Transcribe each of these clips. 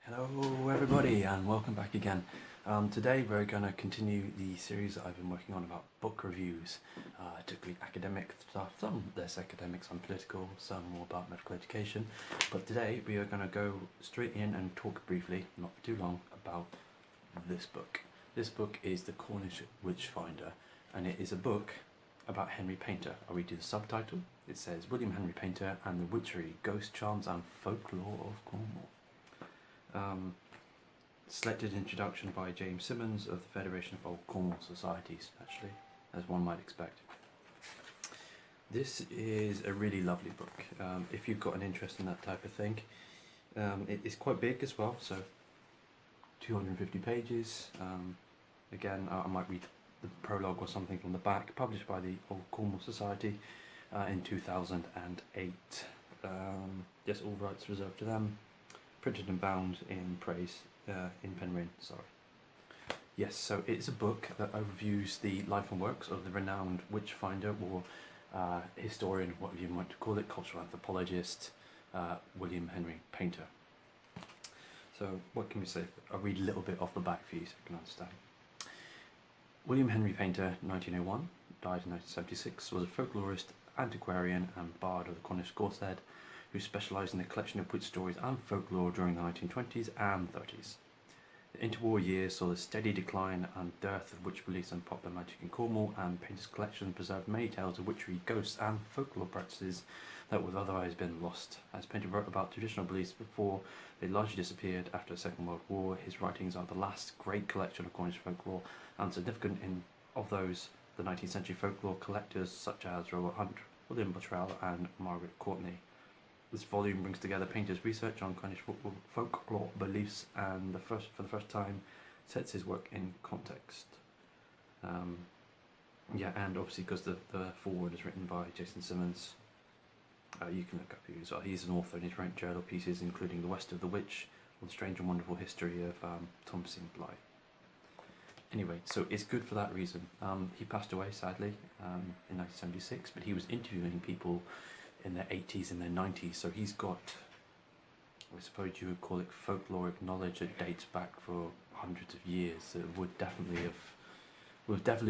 Hello everybody and welcome back again. Today we're going to continue the series that I've been working on about book reviews, typically academic stuff, some less academic, some political, some more about medical education. But today we are going to go straight in and talk briefly, not for too long, about this book. This book is The Cornish Witchfinder, and it is a book about Henry Paynter. I'll read you the subtitle. It says William Henry Paynter and the Witchery, Ghost Charms and Folklore of Cornwall. Selected introduction by James Simmons of the Federation of Old Cornwall Societies, actually, as one might expect. This is a really lovely book. If you've got an interest in that type of thing, it is quite big as well, so 250 pages. Again, I might read the prologue or something from the back, published by the Old Cornwall Society in 2008. Yes, all rights reserved to them. Printed and bound in Penryn, sorry. Yes, so it's a book that overviews the life and works of the renowned witchfinder or historian, whatever you might call it, cultural anthropologist, William Henry Paynter. So what can we say? I'll read a little bit off the back for you so you can understand. William Henry Paynter, 1901, died in 1976, was a folklorist, antiquarian and bard of the Cornish Gorsehead, who specialised in the collection of witch stories and folklore during the 1920s and 30s. The interwar years saw the steady decline and dearth of witch beliefs and popular magic in Cornwall, and Paynter's collection preserved many tales of witchery, ghosts and folklore practices that would have otherwise been lost. As Paynter wrote about traditional beliefs before they largely disappeared after the Second World War, his writings are the last great collection of Cornish folklore, and significant of those the 19th century folklore collectors such as Robert Hunt, William Buttrell and Margaret Courtney. This volume brings together Paynter's research on Cornish folklore beliefs and for the first time sets his work in context. And obviously because the foreword is written by Jason Simmons, you can look up who he is. He's an author and he's written journal pieces including The West of the Witch or The Strange and Wonderful History of Thomasin Bly. Anyway, so it's good for that reason. He passed away sadly in 1976, but he was interviewing people in their 80s and their 90s, so he's got, I suppose you would call it, folkloric knowledge that dates back for hundreds of years that would definitely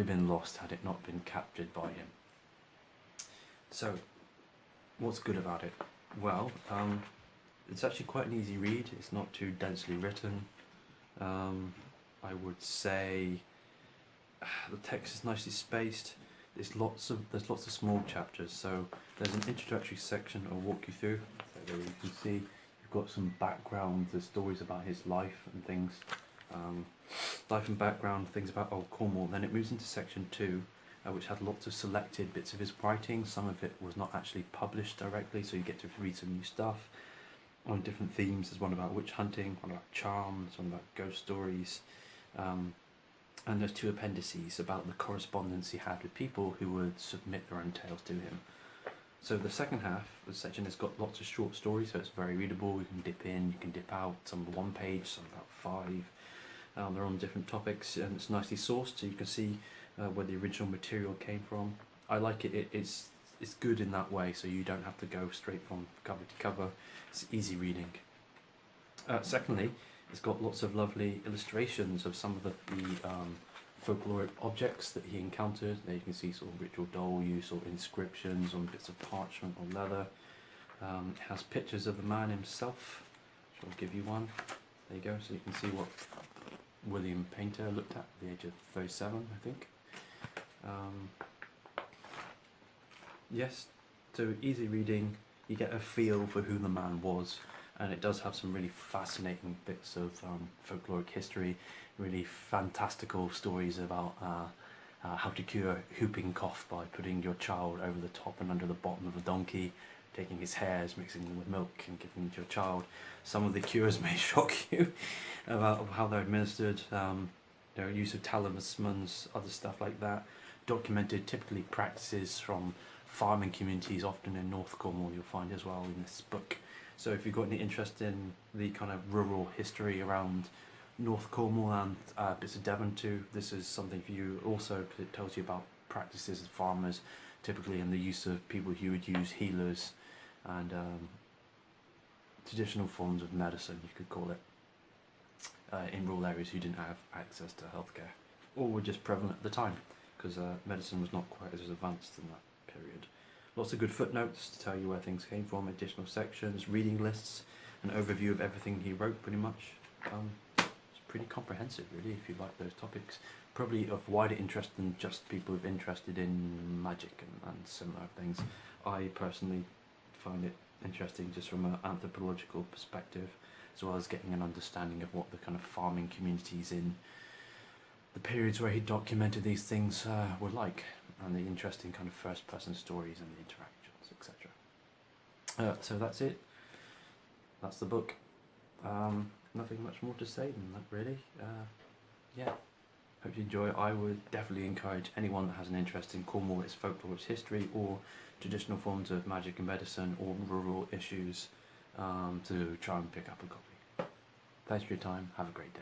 been lost had it not been captured by him. So what's good about it? Well, it's actually quite an easy read. It's not too densely written. I would say the text is nicely spaced. There's lots of small chapters, so there's an introductory section I'll walk you through. So there you can see you've got some background, the stories about his life and things, life and background, things about Old Cornwall. Then it moves into section 2, which had lots of selected bits of his writing. Some of it was not actually published directly, so you get to read some new stuff on different themes. There's one about witch hunting, one about charms, one about ghost stories. And there's 2 appendices about the correspondence he had with people who would submit their own tales to him. So the second half of the section has got lots of short stories, so it's very readable. You can dip in, you can dip out, some are 1 page, some about 5. They're on different topics and it's nicely sourced, so you can see where the original material came from. I like it, it's good in that way, so you don't have to go straight from cover to cover. It's easy reading. Secondly, it's got lots of lovely illustrations of some of the folkloric objects that he encountered. There you can see sort of ritual doll use or inscriptions on bits of parchment or leather. It has pictures of the man himself, which I'll give you one. There you go, so you can see what William Paynter looked at the age of 37, I think. Yes, so easy reading, you get a feel for who the man was. And it does have some really fascinating bits of folkloric history, really fantastical stories about how to cure whooping cough by putting your child over the top and under the bottom of a donkey, taking his hairs, mixing them with milk and giving them to your child. Some of the cures may shock you about how they're administered, their use of talismans, other stuff like that. Documented typically practices from farming communities, often in North Cornwall you'll find as well in this book. So if you've got any interest in the kind of rural history around North Cornwall and bits of Devon too, this is something for you. Also, because it tells you about practices of farmers, typically in the use of people who would use healers and traditional forms of medicine, you could call it. in rural areas who didn't have access to healthcare, or were just prevalent at the time, because medicine was not quite as advanced in that period. Lots of good footnotes to tell you where things came from, additional sections, reading lists, an overview of everything he wrote, pretty much. It's pretty comprehensive, really, if you like those topics. Probably of wider interest than just people who are interested in magic and similar things. I personally find it interesting just from an anthropological perspective, as well as getting an understanding of what the kind of farming communities in the periods where he documented these things were like, and the interesting kind of first-person stories and the interactions, etc. So that's it. That's the book. Nothing much more to say than that, really. Yeah, hope you enjoy it. I would definitely encourage anyone that has an interest in Cornwall, its folklore, its history, or traditional forms of magic and medicine, or rural issues, to try and pick up a copy. Thanks for your time. Have a great day.